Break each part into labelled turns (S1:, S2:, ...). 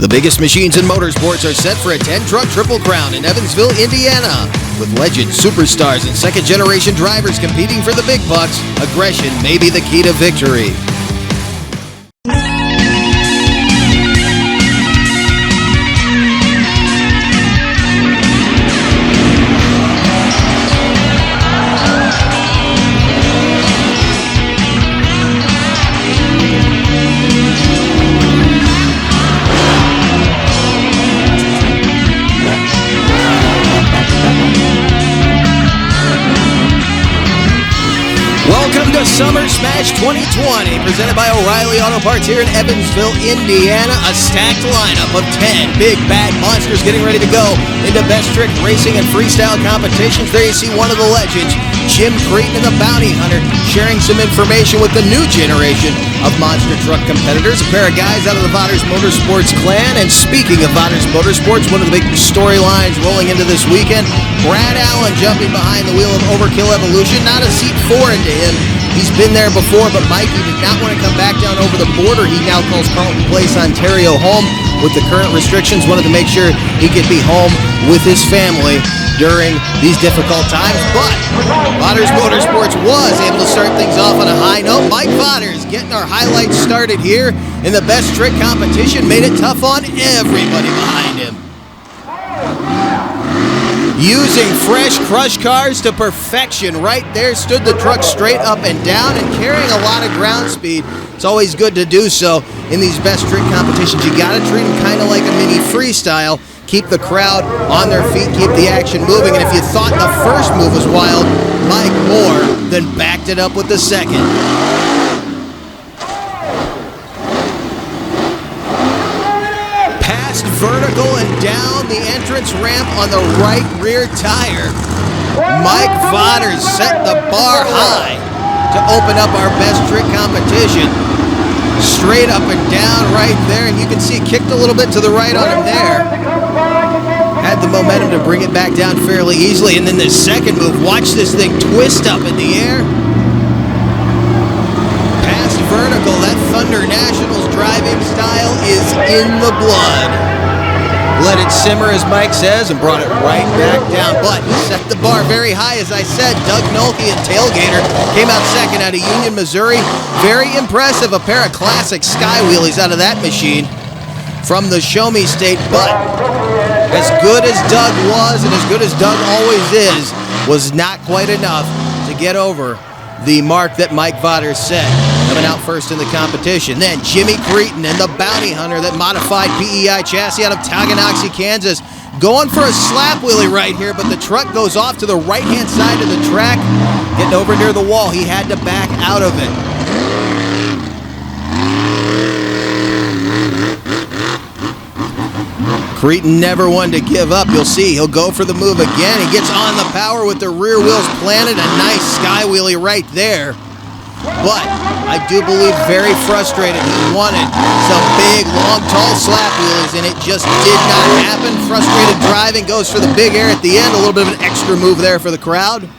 S1: The biggest machines in motorsports are set for a 10-truck Triple Crown in Evansville, Indiana. With legends, superstars, and second-generation drivers competing for the big bucks, aggression may be the key to victory. Welcome to Summer Smash 2020, presented by O'Reilly Auto Parts here in Evansville, Indiana. A stacked lineup of 10 big bad monsters getting ready to go into best trick racing and freestyle competitions. There you see one of the legends, Jim CRETEN and the Bounty Hunter, sharing some information with the new generation of monster truck competitors. A pair of guys out of the Vanderburgh Motorsports clan. And speaking of Vanderburgh Motorsports, one of the big storylines rolling into this weekend, Brad Allen jumping behind the wheel of Overkill Evolution. Not a seat foreign to him. He's been there before, but Mikey did not want to come back down over the border. He now calls Carlton Place, Ontario home. With the current restrictions, wanted to make sure he could be home with his family during these difficult times. But Vanderburgh Motorsports was able to start things off on a high note. Mike Vanderburgh getting our highlights started here in the best trick competition. Made it tough on everybody behind him. Using fresh crush cars to perfection. Right there stood the truck straight up and down and carrying a lot of ground speed. It's always good to do so in these best trick competitions. You got to treat them kind of like a mini freestyle. Keep the crowd on their feet, keep the action moving. And if you thought the first move was wild, Mike more than backed it up with the second. Vertical and down the entrance ramp on the right rear tire. Mike Vanderburgh set the bar high to open up our best trick competition. Straight up and down right there, and you can see kicked a little bit to the right on him there. Had the momentum to bring it back down fairly easily, and then the second move, watch this thing twist up in the air. Past vertical, that Thunder Nationals driving style is in the blood. Let it simmer, as Mike says, and brought it right back down. But set the bar very high, as I said. Doug Nolke and Tailgater came out second out of Union, Missouri. Very impressive. A pair of classic sky wheelies out of that machine from the Show Me State. But as good as Doug was, and as good as Doug always is, was not quite enough to get over the mark that Mike Vanderburgh set. Coming out first in the competition. Then Jimmy CRETEN and the Bounty Hunter, that modified PEI chassis out of Tonganoxie, Kansas. Going for a slap wheelie right here, but the truck goes off to the right-hand side of the track. Getting over near the wall, he had to back out of it. CRETEN never one to give up. You'll see he'll go for the move again. He gets on the power with the rear wheels planted. A nice sky wheelie right there. But I do believe very frustrated. He wanted some big, long, tall slap wheelies, and it just did not happen. Frustrated driving, goes for the big air at the end. A little bit of an extra move there for the crowd.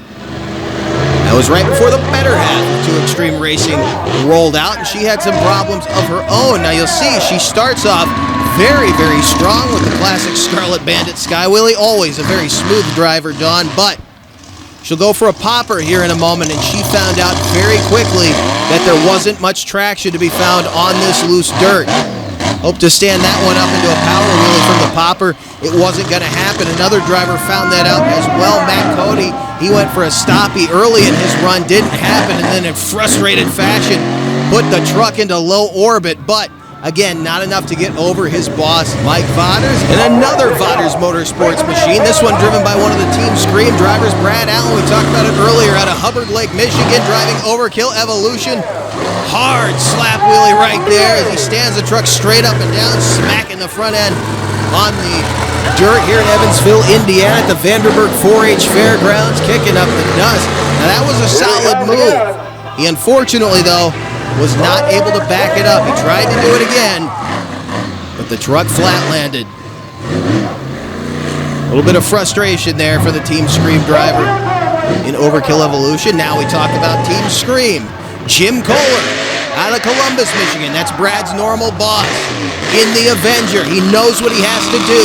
S1: That was right before the better half of Two Extreme Racing rolled out, and she had some problems of her own. Now you'll see she starts off very, very strong with the classic Scarlet Bandit Sky Wheelie. Always a very smooth driver, Dawn, but she'll go for a popper here in a moment, and she found out very quickly that there wasn't much traction to be found on this loose dirt. Hope to stand that one up into a power wheelie from the popper. It wasn't going to happen. Another driver found that out as well. Matt Cody, he went for a stoppie early in his run. Didn't happen, and then in frustrated fashion put the truck into low orbit. But again, not enough to get over his boss, Mike Vanderburgh. And another Vanderburgh Motorsports machine, this one driven by one of the Team Scream drivers, Brad Allen. We talked about it earlier, out of Hubbard Lake, Michigan, driving Overkill Evolution. Hard slap wheelie right there as he stands the truck straight up and down, smacking the front end on the dirt here in Evansville, Indiana, at the Vanderburgh 4-H Fairgrounds, kicking up the dust. Now that was a solid move. He unfortunately, though, was not able to back it up. He tried to do it again, but the truck flat landed. A little bit of frustration there for the Team Scream driver in Overkill Evolution. Now we talk about Team Scream. Jim Kohler out of Columbus, Michigan. That's Brad's normal boss in the Avenger. He knows what he has to do.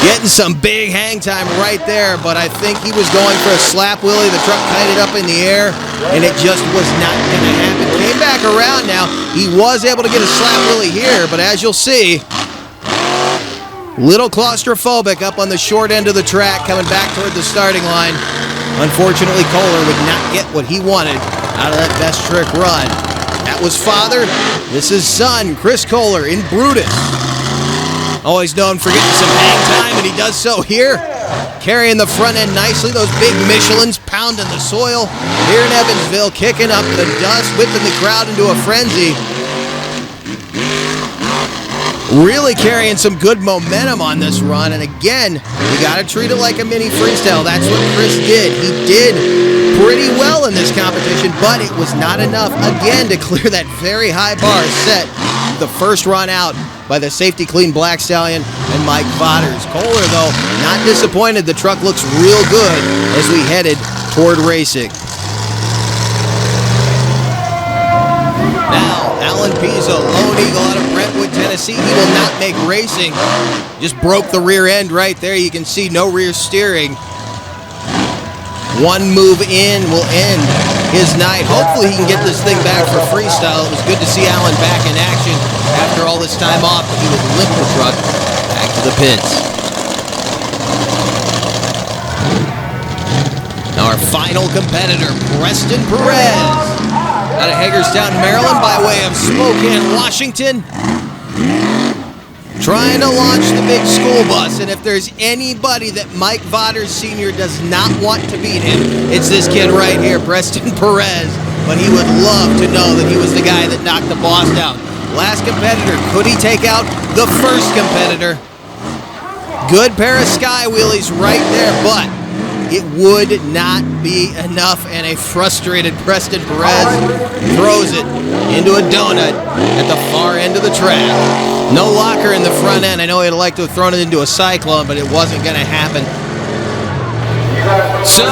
S1: Getting some big hang time right there, but I think he was going for a slap wheelie. The truck kited up in the air, and it just was not going to happen. Came back around now. He was able to get a slap wheelie here, but as you'll see, little claustrophobic up on the short end of the track coming back toward the starting line. Unfortunately, Kohler would not get what he wanted out of that best trick run. That was father. This is son, Chris Kohler in Brutus. Always known for getting some hang time, and he does so here. Carrying the front end nicely. Those big Michelins pounding the soil here in Evansville, kicking up the dust, whipping the crowd into a frenzy. Really carrying some good momentum on this run, and again, you got to treat it like a mini freestyle. That's what Chris did. He did pretty well in this competition, but it was not enough, again, to clear that very high bar set the first run out by the safety clean Black Stallion and Mike Vodders. Kohler, though, not disappointed. The truck looks real good as we headed toward racing. Now, Alan Pizzo, Lone Eagle out of Brentwood, Tennessee. He will not make racing. Just broke the rear end right there. You can see no rear steering. One move in will end his night. Hopefully he can get this thing back for freestyle. It was good to see Alan back in action after all this time off, but he would limp the truck back to the pits. Now our final competitor, Preston Perez, out of Hagerstown, Maryland, by way of Spokane, Washington. Trying to launch the big school bus, and if there's anybody that Mike Vodders Sr. does not want to beat him, it's this kid right here, Preston Perez. But he would love to know that he was the guy that knocked the boss down. Last competitor, could he take out the first competitor? Good pair of sky wheelies right there, but it would not be enough, and a frustrated Preston Perez throws it into a donut at the far end of the track. No locker in the front end. I know he'd like to have thrown it into a cyclone, but it wasn't going to happen. So,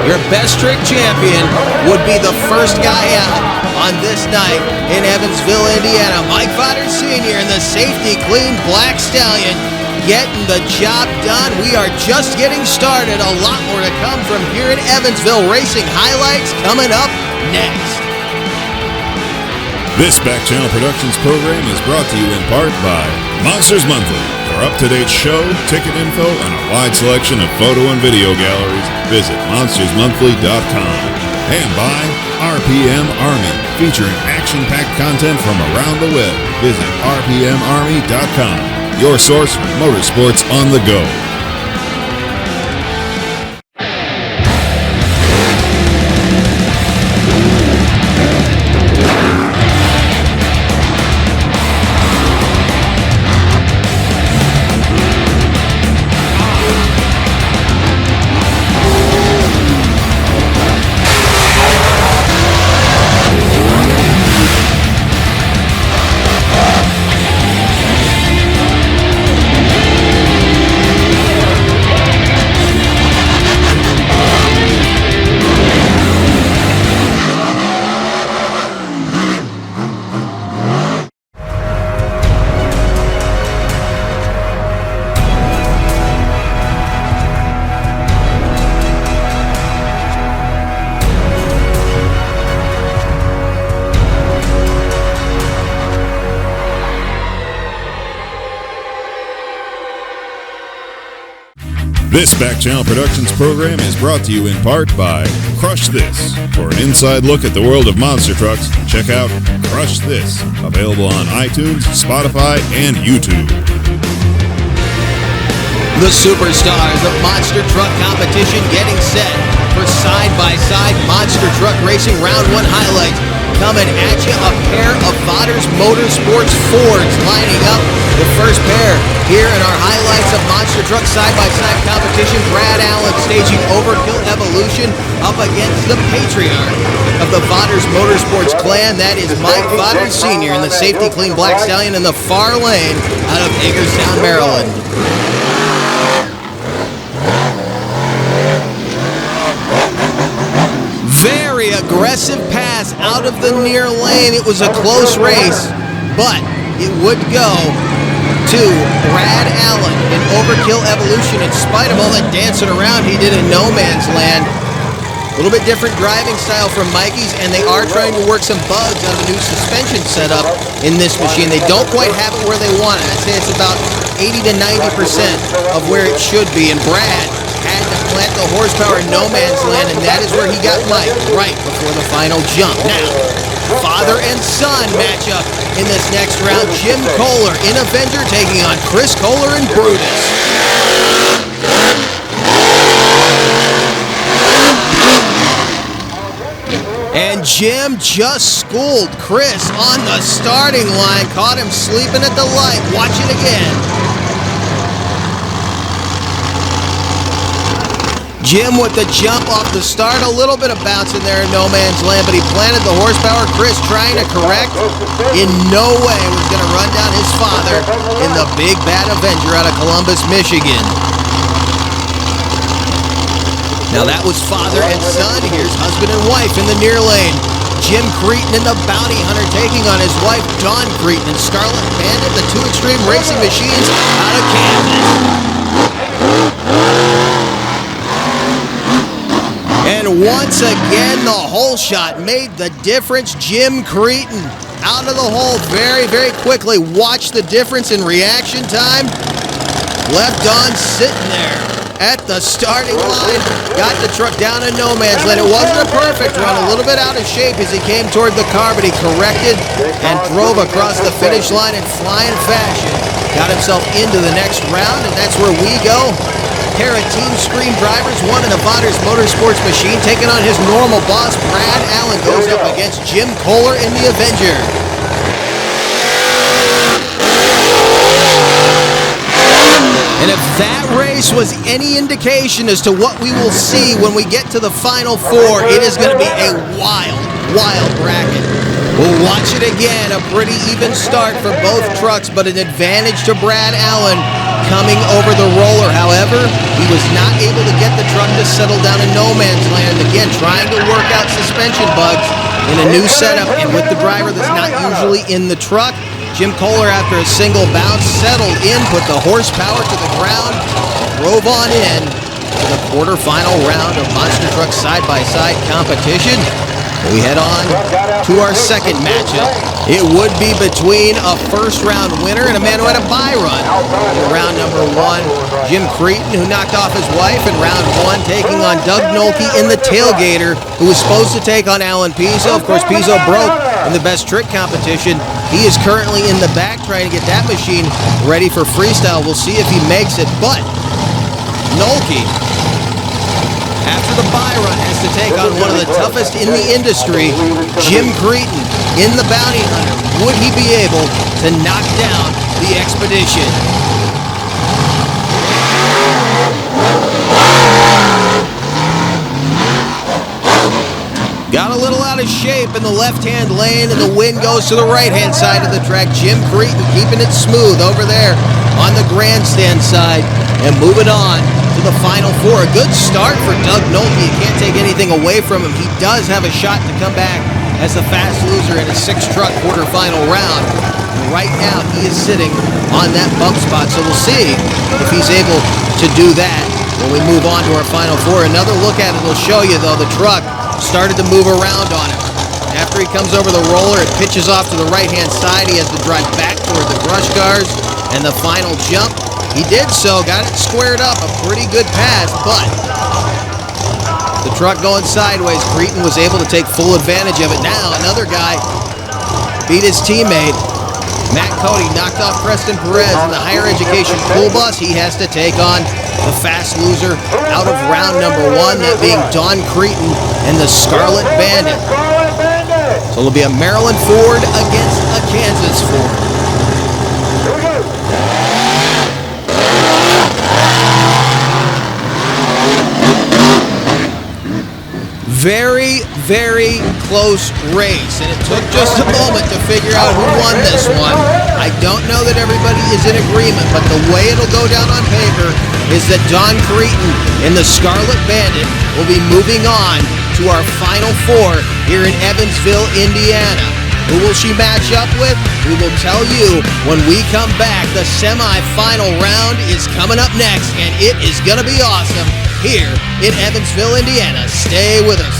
S1: your best trick champion would be the first guy out on this night in Evansville, Indiana. Mike Vodders Sr. and the safety clean Black Stallion getting the job done. We are just getting started. A lot more to come from here in Evansville. Racing highlights coming up next.
S2: This Back Channel Productions program is brought to you in part by Monsters Monthly. For up-to-date show, ticket info, and a wide selection of photo and video galleries, visit monstersmonthly.com. And by RPM Army, featuring action-packed content from around the web. Visit rpmarmy.com, your source for motorsports on the go. This Back Channel Productions program is brought to you in part by Crush This. For an inside look at the world of monster trucks, check out Crush This, available on iTunes, Spotify, and YouTube.
S1: The superstars of monster truck competition getting set for side-by-side monster truck racing round one highlights. Coming at you, a pair of Vodders Motorsports Fords lining up. The first pair here in our highlights of monster truck side-by-side competition. Brad Allen staging Overkill Evolution up against the patriarch of the Vodders Motorsports clan. That is Mike Vodders Sr. in the safety clean Black Stallion in the far lane out of Hagerstown, Maryland. Very very aggressive pass out of the near lane. It was a close race, but it would go to Brad Allen in Overkill Evolution. In spite of all that dancing around he did in No Man's Land. A little bit different driving style from Mikey's, and they are trying to work some bugs on the new suspension setup in this machine. They don't quite have it where they want it. I'd say it's about 80 to 90% of where it should be, and Brad had to plant the horsepower in No Man's Land, and that is where he got Mike right before the final jump. Now, father and son matchup in this next round. Jim Kohler in Avenger taking on Chris Kohler in Brutus. And Jim just schooled Chris on the starting line. Caught him sleeping at the light. Watch it again. Jim with the jump off the start. A little bit of bounce in there in No Man's Land, but he planted the horsepower. Chris trying to correct. In no way was going to run down his father in the Big Bad Avenger out of Columbus, Michigan. Now that was father and son. Here's husband and wife in the near lane. Jim Cretin and the Bounty Hunter taking on his wife, Dawn Cretin, and Scarlet Bandit, the two extreme racing machines out of Kansas. And once again, the hole shot made the difference. Jim Cretin out of the hole very, very quickly. Watch the difference in reaction time. Left Dawn sitting there at the starting line, got the truck down in No Man's Land. It wasn't a perfect run, a little bit out of shape as he came toward the car, but he corrected and drove across the finish line in flying fashion. Got himself into the next round, and that's where we go. Pair of Team Scream drivers, one in a Vonder's Motorsports machine, taking on his normal boss. Brad Allen goes up against Jim Kohler in the Avenger. And if that race was any indication as to what we will see when we get to the Final Four, it is going to be a wild, wild bracket. We'll watch it again. A pretty even start for both trucks, but an advantage to Brad Allen coming over the roller. However, he was not able to get the truck to settle down in No Man's Land. Again, trying to work out suspension bugs in a new setup and with the driver that's not usually in the truck. Jim Kohler, after a single bounce, settled in, put the horsepower to the ground, drove on in to the quarterfinal round of Monster Truck Side-by-Side competition. We head on to our second matchup. It would be between a first-round winner and a man who had a bye run. In round number one, Jim Cretin, who knocked off his wife in round one, taking on Doug Nolke in the Tailgater, who was supposed to take on Alan Pizzo. Of course, Pizzo broke in the Best Trick competition. He is currently in the back trying to get that machine ready for freestyle. We'll see if he makes it, but Nolke, after the bye run, has to take on one of the toughest in the industry, Jim Cretin in the Bounty Hunter. Would he be able to knock down the Expedition? Got a little out of shape in the left-hand lane, and the wind goes to the right-hand side of the track. Jim Cretin keeping it smooth over there on the grandstand side and moving on to the Final Four. A good start for Doug Nolke. You can't take anything away from him. He does have a shot to come back as the fast loser in a six-truck quarterfinal round. And right now, he is sitting on that bump spot, so we'll see if he's able to do that when we move on to our Final Four. Another look at it will show you, though, the truck started to move around on him. After he comes over the roller, it pitches off to the right-hand side. He has to drive back toward the brush cars, and the final jump, he did so, got it squared up, a pretty good pass, but the truck going sideways. Cretin was able to take full advantage of it. Now, another guy beat his teammate. Matt Cody knocked off Preston Perez in the higher education pool bus. He has to take on the fast loser out of round number one, that being Dawn Cretin and the Scarlet Bandit. So it'll be a Maryland Ford against a Kansas Ford. Very, very close race, and it took just a moment to figure out who won this one. I don't know that everybody is in agreement, but the way it'll go down on paper is that Dawn Cretin in the Scarlet Bandit will be moving on to our Final Four here in Evansville, Indiana. Who will she match up with? We will tell you when we come back. The semi-final round is coming up next, and it is going to be awesome here in Evansville, Indiana. Stay with us.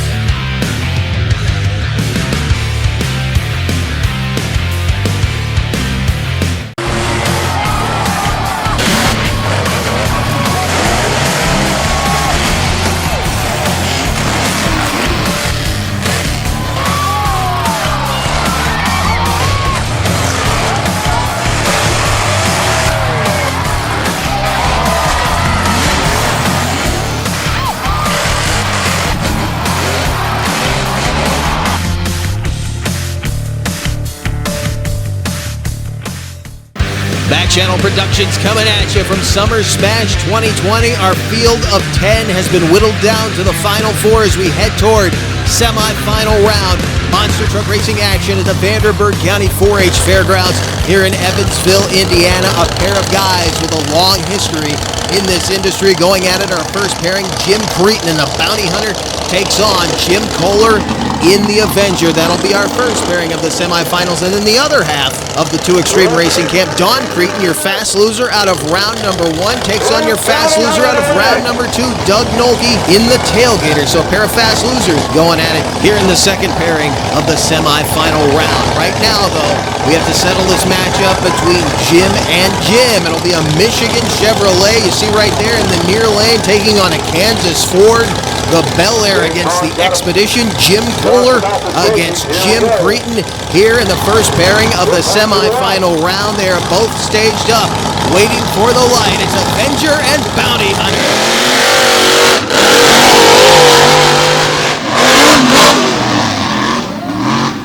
S1: Back Channel Productions coming at you from Summer Smash 2020. Our field of 10 has been whittled down to the Final Four as we head toward semi-final round. Monster truck racing action at the Vanderburgh County 4-H Fairgrounds here in Evansville, Indiana. A pair of guys with a long history in this industry going at it. Our first pairing, Jim Creten in the Bounty Hunter takes on Jim Kohler in the Avenger. That'll be our first pairing of the semifinals. And then the other half of the Two Extreme Racing Camp, Don Creten, your fast loser out of round number 1, takes on your fast loser out of round number 2, Doug Nolke in the Tailgater. So a pair of fast losers going at it here in the second pairing of the semifinal round. Right now, though, we have to settle this matchup between Jim and Jim. It'll be a Michigan Chevrolet, you see right there in the near lane, taking on a Kansas Ford. The Bel Air against the Expedition. Jim Kohler against Jim Creten here in the first pairing of the semifinal round. They are both staged up, waiting for the light. It's Avenger and Bounty Hunter.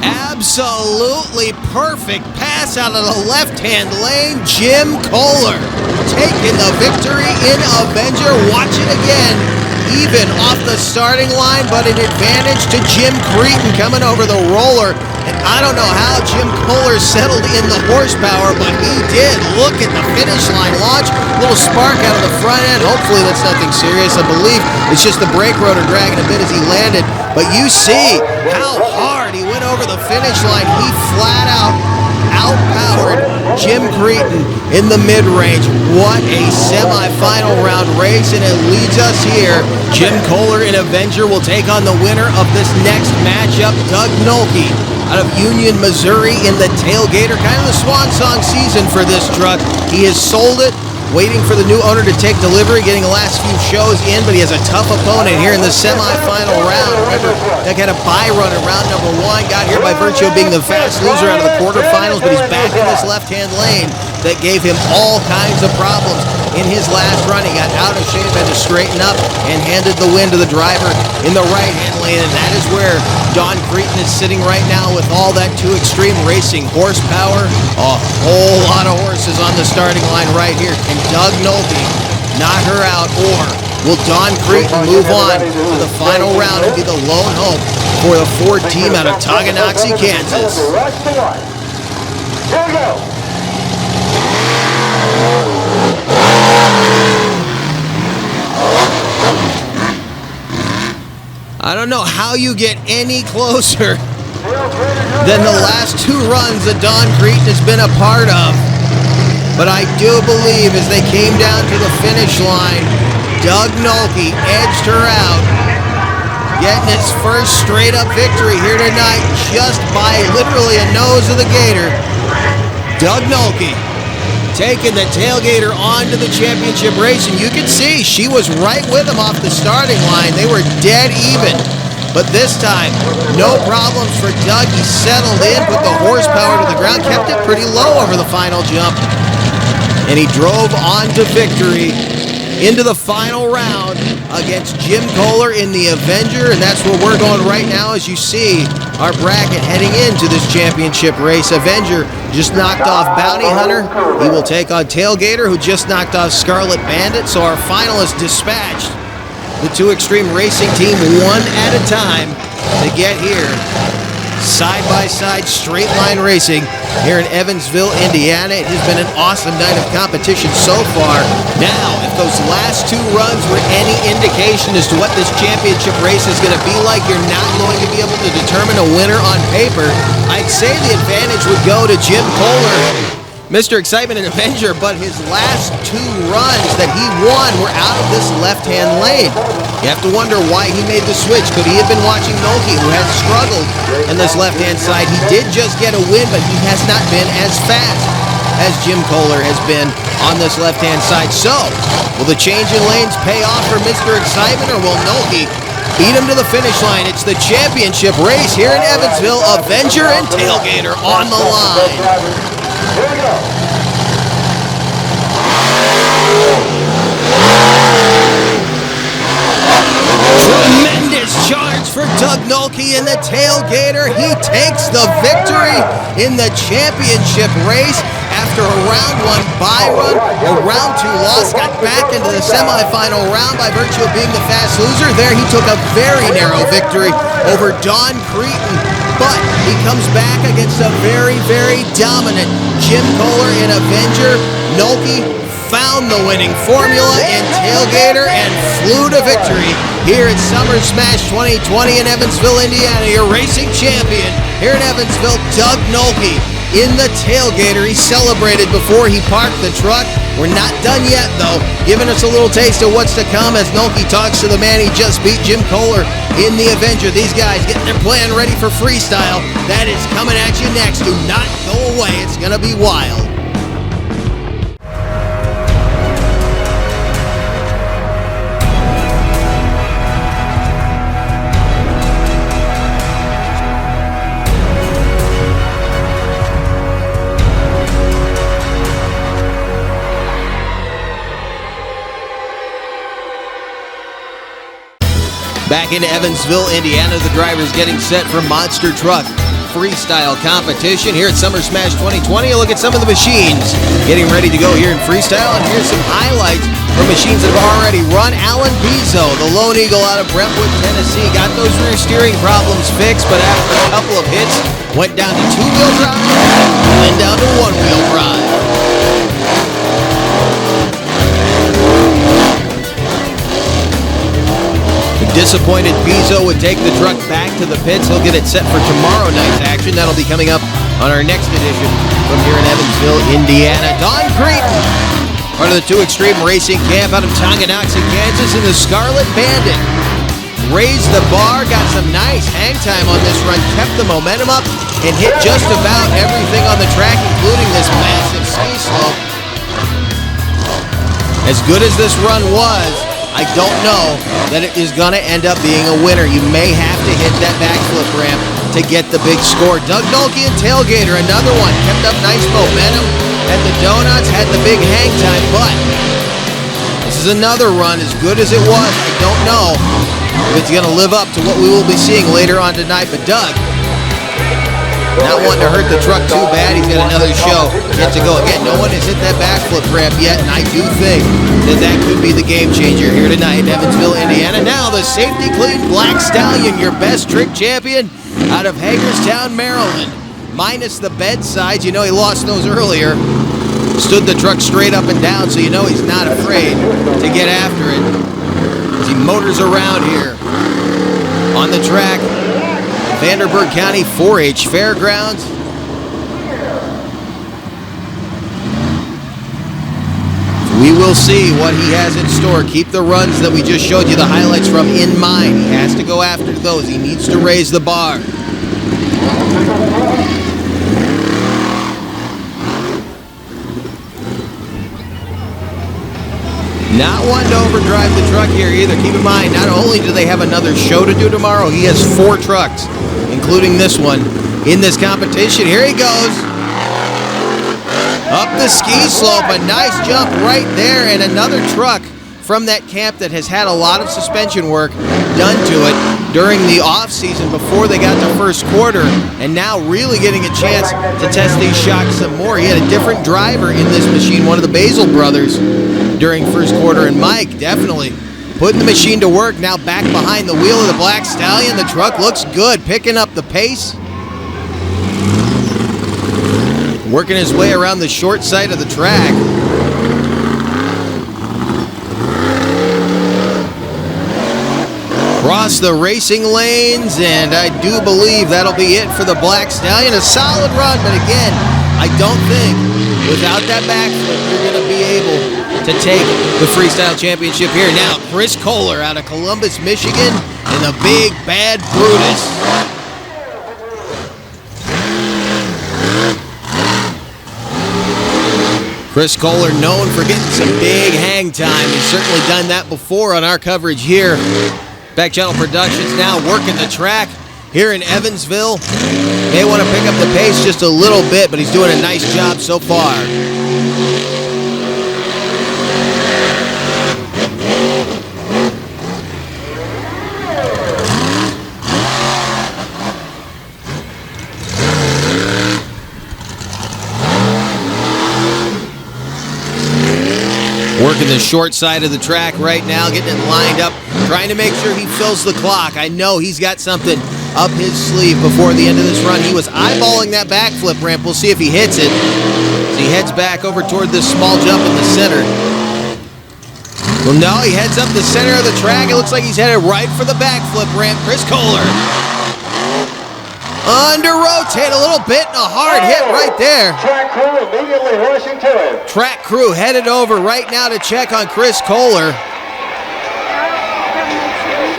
S1: Absolutely perfect pass out of the left-hand lane. Jim Kohler taking the victory in Avenger. Watch it again. Even off the starting line, but an advantage to Jim Creten coming over the roller. And I don't know how Jim Kohler settled in the horsepower, but he did. Look at the finish line launch. A little spark out of the front end. Hopefully that's nothing serious. I believe it's just the brake rotor dragging a bit as he landed. But you see how hard he went over the finish line. He flat out outpowered Jim Creten in the mid-range. What a semi-final round race, and it leads us here. Jim Kohler in Avenger will take on the winner of this next matchup, Doug Nolke out of Union, Missouri in the Tailgater. Kind of the swan song season for this truck. He has sold it, waiting for the new owner to take delivery, getting the last few shows in, but he has a tough opponent here in the semi-final round. Remember, Doug had a bye run in round number 1, got here by virtue of being the fast loser out of the quarterfinals, but he's back in this left-hand lane that gave him all kinds of problems in his last run. He got out of shape, had to straighten up, and handed the win to the driver in the right-hand lane, and that is where Don Creten is sitting right now with all that Two Extreme Racing horsepower. A whole lot of horses on the starting line right here. Can Doug Nolke knock her out, or will Don Creten move on to the final round and be the lone hope for the Ford team out of Tonganoxie, Kansas? Here we go. I don't know how you get any closer than the last 2 runs that Don Creten has been a part of. But I do believe as they came down to the finish line, Doug Nolke edged her out, getting his first straight-up victory here tonight just by literally a nose of the gator. Doug Nolke taking the Tailgater onto the championship race, and you can see she was right with him off the starting line. They were dead even. But this time, no problems for Doug. He settled in, put the horsepower to the ground, kept it pretty low over the final jump, and he drove on to victory into the final round against Jim Kohler in the Avenger, and that's where we're going right now. As you see our bracket heading into this championship race. Avenger just knocked off Bounty Hunter. He will take on Tailgater, who just knocked off Scarlet Bandit. So our finalists dispatched the Two Extreme Racing team one at a time to get here Side-by-side straight line racing here in Evansville, Indiana. It has been an awesome night of competition so far. Now, if those last two runs were any indication as to what this championship race is going to be like, you're not going to be able to determine a winner on paper. I'd say the advantage would go to Jim Kohler, Mr. Excitement and Avenger, but his last two runs that he won were out of this left-hand lane. You have to wonder why he made the switch. Could he have been watching Nolte, who has struggled in this left-hand side? He did just get a win, but he has not been as fast as Jim Kohler has been on this left-hand side. So, will the change in lanes pay off for Mr. Excitement, or will Nolte beat him to the finish line? It's the championship race here in Evansville. Avenger and Tailgater on the line.
S3: Here we go.
S1: Tremendous charge for Doug Nolte in the Tailgater. He takes the victory in the championship race after a round one bye run, a round two loss, got back into the semifinal round by virtue of being the fast loser. There he took a very narrow victory over Don Cretan, but he comes back against a very, very dominant Jim Kohler in Avenger. Nolte found the winning formula in Tailgater and flew to victory here at Summer Smash 2020 in Evansville, Indiana. Your racing champion here in Evansville, Doug Nolte in the Tailgater. He celebrated before he parked the truck. We're not done yet, though, giving us a little taste of what's to come as Nolte talks to the man he just beat, Jim Kohler, in the Avenger. These guys getting their plan ready for Freestyle. That is coming at you next. Do not go away. It's going to be wild. Back in Evansville, Indiana, the drivers getting set for Monster Truck Freestyle competition here at Summer Smash 2020. A look at some of the machines getting ready to go here in Freestyle, and here's some highlights from machines that have already run. Alan Pizzo, the Lone Eagle out of Brentwood, Tennessee, got those rear steering problems fixed, but after a couple of hits, went down to two-wheel drive and then down to one-wheel drive. Disappointed Pizzo would take the truck back to the pits. He'll get it set for tomorrow night's action. That'll be coming up on our next edition from here in Evansville, Indiana. Don Cretan, part of the 2 Extreme Racing camp out of Tonganoxie, Kansas, in the Scarlet Bandit. Raised the bar, got some nice hang time on this run, kept the momentum up, and hit just about everything on the track, including this massive ski slope. As good as this run was, I don't know that it is going to end up being a winner. You may have to hit that backflip ramp to get the big score. Doug Nolte and Tailgater, another one, kept up nice momentum at the donuts, had the big hang time, but this is another run as good as it was. I don't know if it's going to live up to what we will be seeing later on tonight, but Doug, not wanting to hurt the truck too bad. He's got another show yet to go. Again, no one has hit that backflip ramp yet, and I do think that could be the game changer here tonight in Evansville, Indiana. Now the safety clean Black Stallion, your best trick champion out of Hagerstown, Maryland. Minus the bed sides. You know he lost those earlier. Stood the truck straight up and down, so you know he's not afraid to get after it as he motors around here on the track. Vanderburgh County 4-H Fairgrounds. We will see what he has in store. Keep the runs that we just showed you the highlights from in mind. He has to go after those. He needs to raise the bar. Not one to overdrive the truck here either. Keep in mind, not only do they have another show to do tomorrow, he has 4 trucks, including this one, in this competition. Here he goes. Up the ski slope, a nice jump right there, and another truck from that camp that has had a lot of suspension work done to it during the off-season before they got to first quarter, and now really getting a chance to test these shocks some more. He had a different driver in this machine, one of the Basil brothers, during first quarter, and Mike definitely putting the machine to work. Now back behind the wheel of the Black Stallion. The truck looks good, picking up the pace Working his way around the short side of the track. Cross the racing lanes, and I do believe that'll be it for the Black Stallion. A solid run, but again, I don't think without that backflip you're going to be able to take the Freestyle Championship here. Now, Chris Kohler out of Columbus, Michigan, and the big bad Brutus. Chris Kohler known for getting some big hang time. He's certainly done that before on our coverage here. Back Channel Productions now working the track here in Evansville. May want to pick up the pace just a little bit, but he's doing a nice job so far. Working the short side of the track right now, getting it lined up, trying to make sure he fills the clock. I know he's got something up his sleeve before the end of this run. He was eyeballing that backflip ramp. We'll see if he hits it as he heads back over toward this small jump in the center. Well, no, he heads up the center of the track. It looks like he's headed right for the backflip ramp. Chris Kohler. Under rotate a little bit and a hard hit right there.
S3: Track crew immediately rushing to it.
S1: Track crew headed over right now to check on Chris Kohler.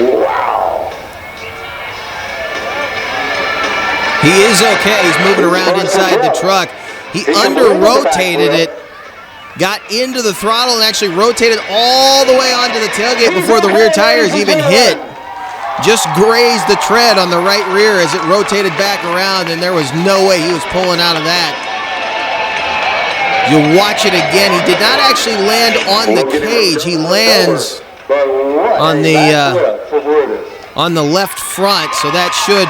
S3: Wow.
S1: He is okay. He's moving around inside the truck. He under-rotated it, got into the throttle, and actually rotated all the way onto the tailgate before the rear tires even hit. Just grazed the tread on the right rear as it rotated back around, and there was no way he was pulling out of that. You watch it again. He did not actually land on the cage. He lands on the left front, so that should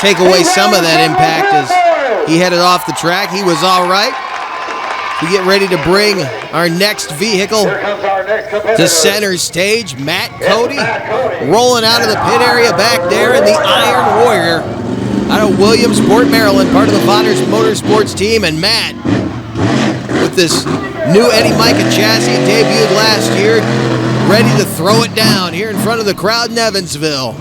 S1: take away some of that impact as he headed off the track. He was all right. We get ready to bring our next vehicle to center stage. Matt Cody rolling out of the pit area back there in the Iron Warrior out of Williamsport, Maryland, part of the Vaders Motorsports team. And Matt, with this new Eddie Micah chassis, debuted last year, ready to throw it down here in front of the crowd in Evansville.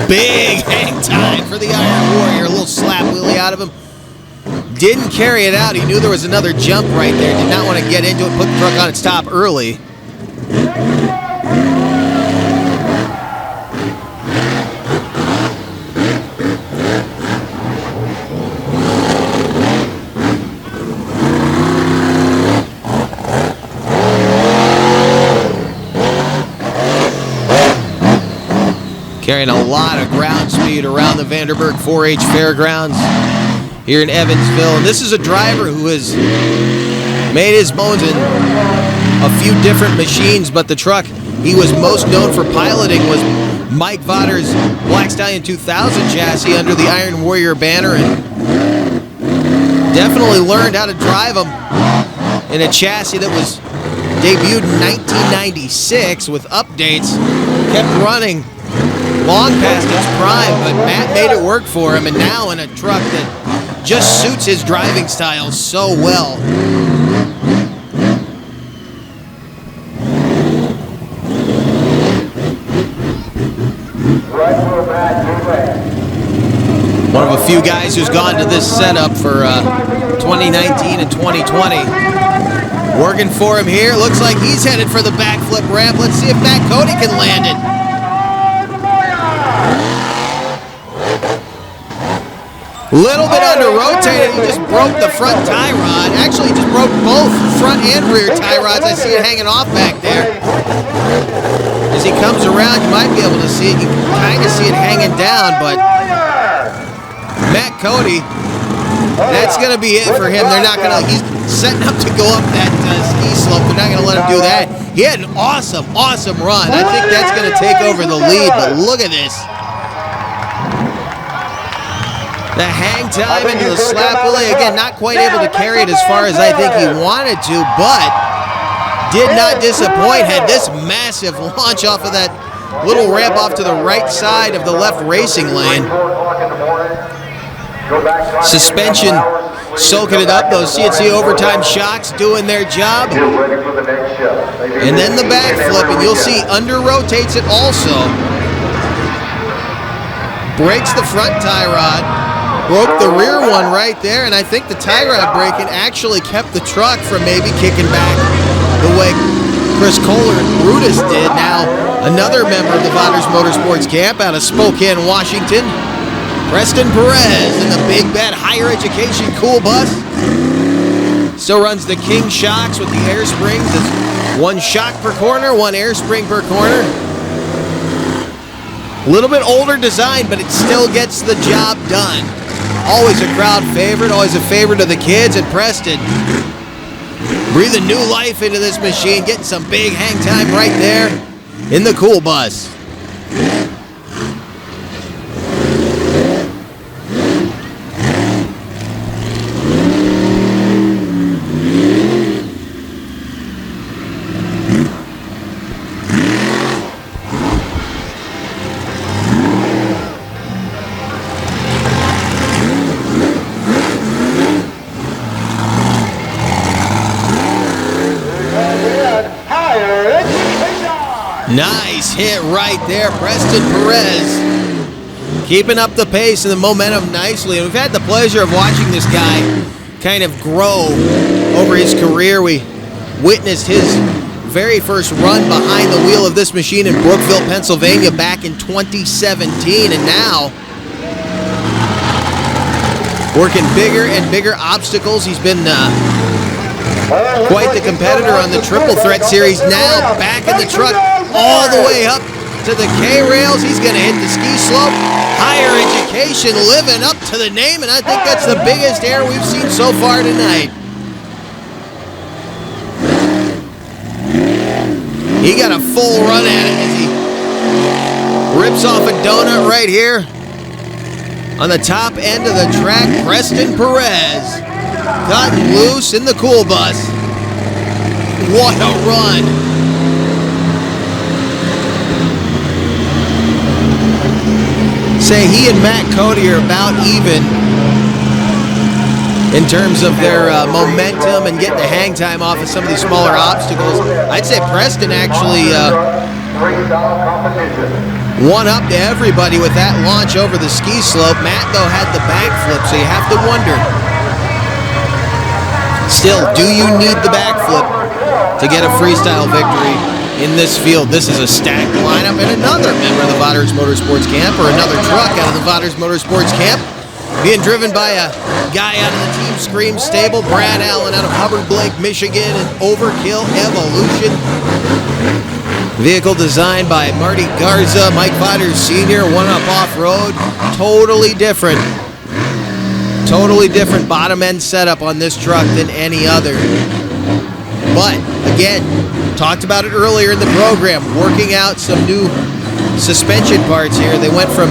S1: Big hang time for the Iron Warrior. A little slap wheelie out of him. Didn't carry it out. He knew there was another jump right there. Did not want to get into it. Put the truck on its top early. Carrying a lot of ground speed around the Vanderburgh 4-H Fairgrounds here in Evansville. And this is a driver who has made his bones in a few different machines, but the truck he was most known for piloting was Mike Vader's Black Stallion 2000 chassis under the Iron Warrior banner, and definitely learned how to drive them in a chassis that was debuted in 1996 with updates, kept running long past its prime, but Matt made it work for him, and now in a truck that just suits his driving style so well. One of a few guys who's gone to this setup for 2019 and 2020. Working for him here. Looks like he's headed for the backflip ramp. Let's see if Matt Cody can land it. Little bit under rotated, he just broke the front tie rod. Actually, he just broke both front and rear tie rods. I see it hanging off back there. As he comes around, you might be able to see it. You can kind of see it hanging down, but Matt Cody, that's going to be it for him. They're not going to, he's setting up to go up that ski slope. They're not going to let him do that. He had an awesome, awesome run. I think that's going to take over the lead, but look at this. The hang time into the slap wheelie. Again, not quite able to carry it as far as I think he wanted to, but did not disappoint. Had this massive launch off of that little ramp off to the right side of the left racing lane. Suspension soaking it up. Those CNC overtime shocks doing their job. And then the backflip, and you'll see under rotates it also. Breaks the front tie rod. Broke the rear one right there, and I think the tie rod breaking actually kept the truck from maybe kicking back the way Chris Kohler and Brutus did. Now, another member of the Vanderburgh Motorsports camp out of Spokane, Washington, Preston Perez in the Big Bad Higher Education Cool Bus. Still runs the King shocks with the air springs. It's one shock per corner, one air spring per corner. A little bit older design, but it still gets the job done. Always a crowd favorite, always a favorite of the kids. And Preston breathing new life into this machine, getting some big hang time right there in the cool bus. Nice hit right there, Preston Perez. Keeping up the pace and the momentum nicely. And we've had the pleasure of watching this guy kind of grow over his career. We witnessed his very first run behind the wheel of this machine in Brookville, Pennsylvania back in 2017. And now, working bigger and bigger obstacles. He's been quite the competitor on the Triple Threat Series. Now back in the truck all the way up to the K-rails. He's going to hit the ski slope. Higher Education living up to the name, and I think that's the biggest air we've seen so far tonight. He got a full run at it as he rips off a donut right here on the top end of the track. Preston Perez got loose in the cool bus. What a run. Say he and Matt Cody are about even in terms of their momentum and getting the hang time off of some of these smaller obstacles. I'd say Preston actually one up to everybody with that launch over the ski slope. Matt, though, had the backflip, so you have to wonder. Still, do you need the backflip to get a freestyle victory in this field? This is a stacked lineup, and another member of the Vanderburgh Motorsports camp, or another truck out of the Vanderburgh Motorsports camp, being driven by a guy out of the Team Scream stable, Brad Allen out of Hubbard Blake, Michigan, and Overkill Evolution. Vehicle designed by Marty Garza, Mike Potters Sr., One Up Off-Road. Totally different bottom end setup on this truck than any other. But again, talked about it earlier in the program, working out some new suspension parts here. They went from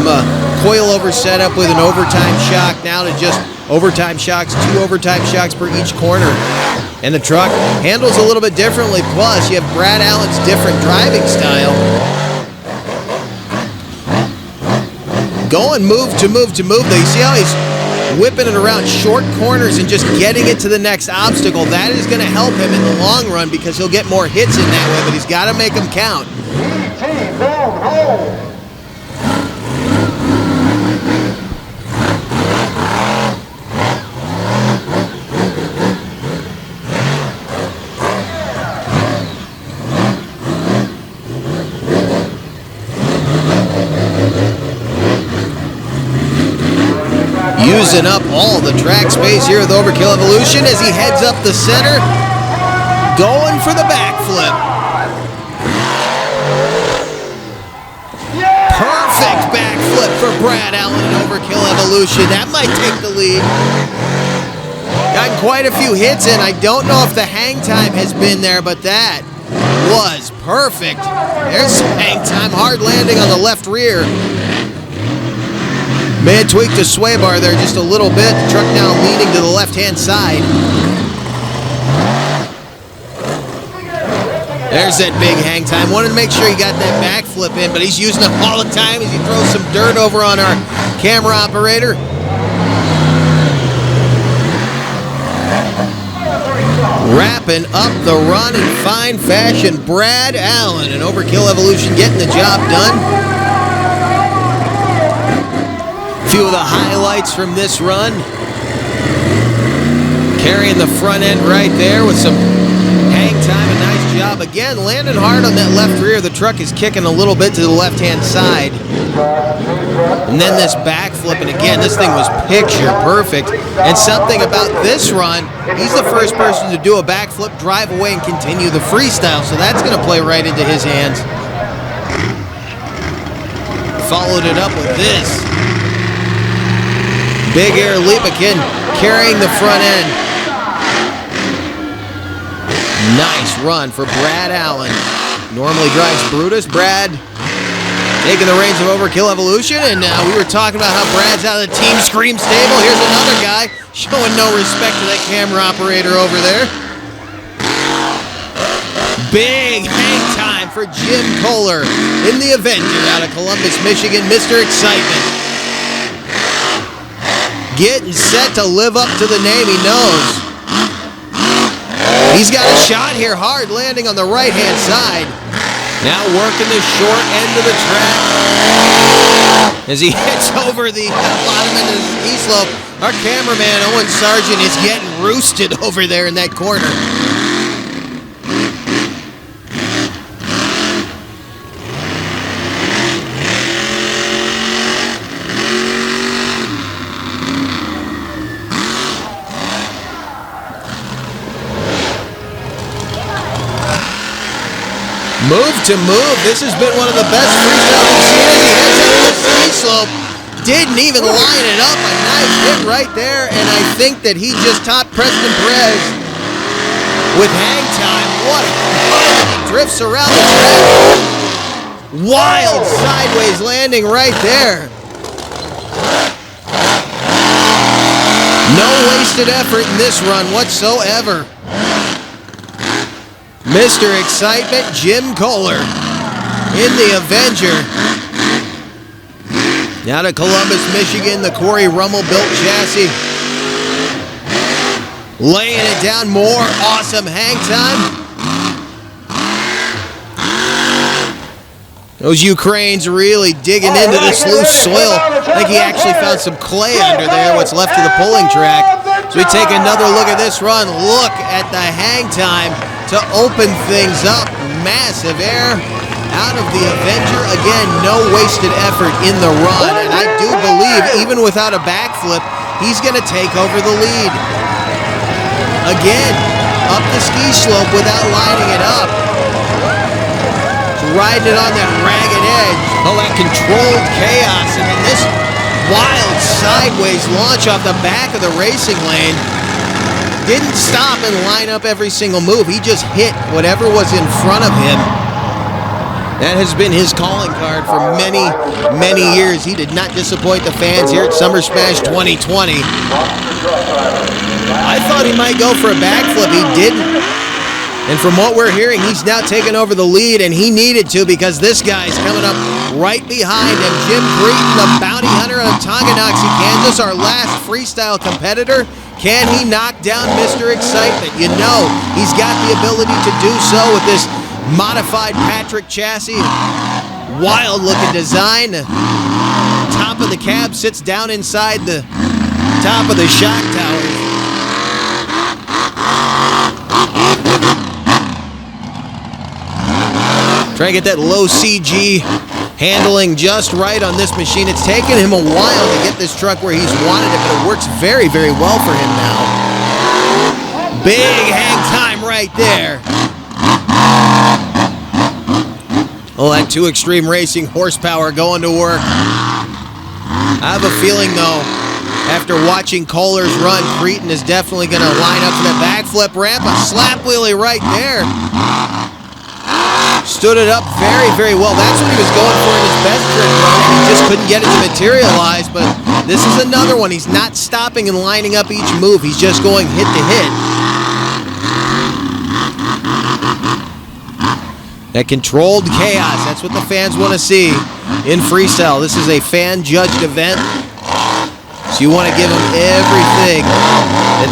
S1: coilover setup with an overtime shock now to just overtime shocks, 2 overtime shocks per each corner. And the truck handles a little bit differently. Plus, you have Brad Allen's different driving style. Going move to move to move. You see how he's whipping it around short corners and just getting it to the next obstacle. That is going to help him in the long run because he'll get more hits in that way, but he's got to make them count. Using up all the track space here with Overkill Evolution as he heads up the center, going for the backflip. Perfect backflip for Brad Allen and Overkill Evolution. That might take the lead. Gotten quite a few hits in. I don't know if the hang time has been there, but that was perfect. There's some hang time. Hard landing on the left rear. May have tweaked the sway bar there just a little bit. The truck now leaning to the left-hand side. There's that big hang time. Wanted to make sure he got that backflip in, but he's using it all the time as he throws some dirt over on our camera operator. Wrapping up the run in fine fashion, Brad Allen and Overkill Evolution getting the job done. A few of the highlights from this run. Carrying the front end right there with some hang time. A nice job. Again, landing hard on that left rear. The truck is kicking a little bit to the left-hand side. And then this backflip, and again, this thing was picture perfect. And something about this run, he's the first person to do a backflip, drive away, and continue the freestyle. So that's going to play right into his hands. Followed it up with this. Big air leap again, carrying the front end. Nice run for Brad Allen. Normally drives Brutus. Brad taking the reins of Overkill Evolution, and we were talking about how Brad's out of the Team Scream stable. Here's another guy showing no respect to that camera operator over there. Big hang time for Jim Kohler in the Avenger out of Columbus, Michigan, Mr. Excitement. Getting set to live up to the name he knows. He's got a shot here, hard landing on the right-hand side. Now working the short end of the track as he hits over the bottom end of the ski slope. Our cameraman, Owen Sargent, is getting roosted over there in that corner. Move to move. This has been one of the best freestyles we've seen as he heads up the ski slope. Didn't even line it up. A nice hit right there, and I think that he just topped Preston Perez with hang time. What a run! He drifts around the track. Wild sideways landing right there. No wasted effort in this run whatsoever. Mr. Excitement, Jim Kohler in the Avenger. Out of Columbus, Michigan, the Corey Rummel-built chassis. Laying it down, more awesome hang time. Those Ukrainians really digging into this loose soil. I think he actually found some clay under there, what's left of the pulling track. So we take another look at this run. Look at the hang time to open things up. Massive air out of the Avenger. Again, no wasted effort in the run. And I do believe, even without a backflip, he's going to take over the lead. Again, up the ski slope without lining it up. Riding it on that ragged edge. Oh, that controlled chaos. And then this wild sideways launch off the back of the racing lane. Didn't stop and line up every single move. He just hit whatever was in front of him. That has been his calling card for many, many years. He did not disappoint the fans here at Summer Smash 2020. I thought he might go for a backflip. He didn't. And from what we're hearing, he's now taken over the lead, and he needed to because this guy's coming up right behind him. Jim Cretan, the bounty hunter of Tonganoxie, Kansas, our last freestyle competitor. Can he knock down Mr. Excitement? You know he's got the ability to do so with this modified Patrick chassis. Wild-looking design. The top of the cab sits down inside the top of the shock tower. Trying to get that low CG handling just right on this machine. It's taken him a while to get this truck where he's wanted it, but it works very, very well for him now. Big hang time right there. Oh, that 2 Extreme Racing horsepower going to work. I have a feeling, though, after watching Kohler's run, Cretan is definitely going to line up for the backflip ramp. A slap wheelie right there. Stood it up very, very well. That's what he was going for in his best trick run. He just couldn't get it to materialize, but this is another one. He's not stopping and lining up each move. He's just going hit to hit. That controlled chaos, that's what the fans want to see in freestyle. This is a fan-judged event, so you want to give them everything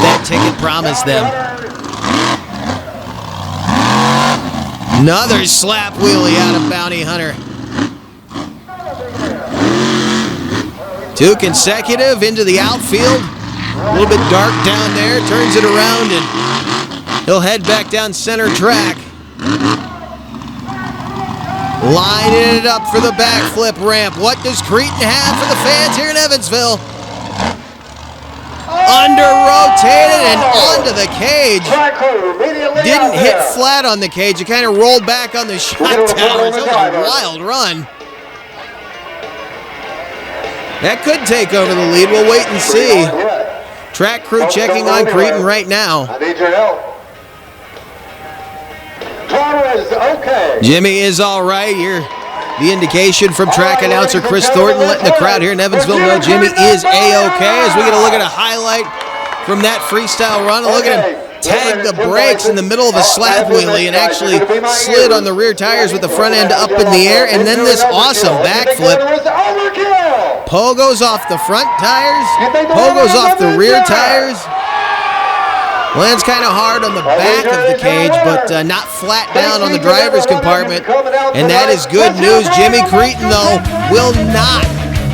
S1: that ticket promised them. Another slap wheelie out of Bounty Hunter. 2 consecutive into the outfield. A little bit dark down there, turns it around, and he'll head back down center track. Lining it up for the backflip ramp. What does Cretan have for the fans here in Evansville? Under-rotated and onto the cage. Didn't hit flat on the cage. It kind of rolled back on the shot towers. That was a wild run. That could take over the lead. We'll wait and see. Track crew checking on Cretan right now.
S3: I need your help. Okay.
S1: Jimmy is all right here. The indication from track announcer Chris Thornton letting the crowd here in Evansville know Jimmy is A-okay as we get a look at a highlight from that freestyle run. Look at him tag the brakes in the middle of a slap wheelie and actually slid on the rear tires with the front end up in the air, and then this awesome backflip. Pogo's off the front tires, Pogo's off the rear tires. Lands kind of hard on the back of the cage, but not flat down on the driver's compartment. And that is good news. Jimmy Cretan, though, will not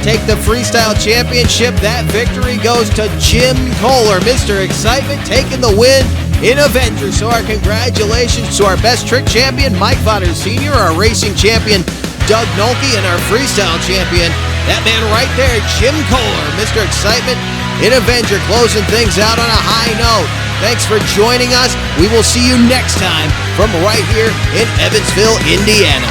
S1: take the Freestyle Championship. That victory goes to Jim Kohler, Mr. Excitement, taking the win in Avenger. So our congratulations to our best trick champion, Mike Vodder Sr., our racing champion, Doug Nolke, and our freestyle champion, that man right there, Jim Kohler, Mr. Excitement in Avenger, closing things out on a high note. Thanks for joining us. We will see you next time from right here in Evansville, Indiana.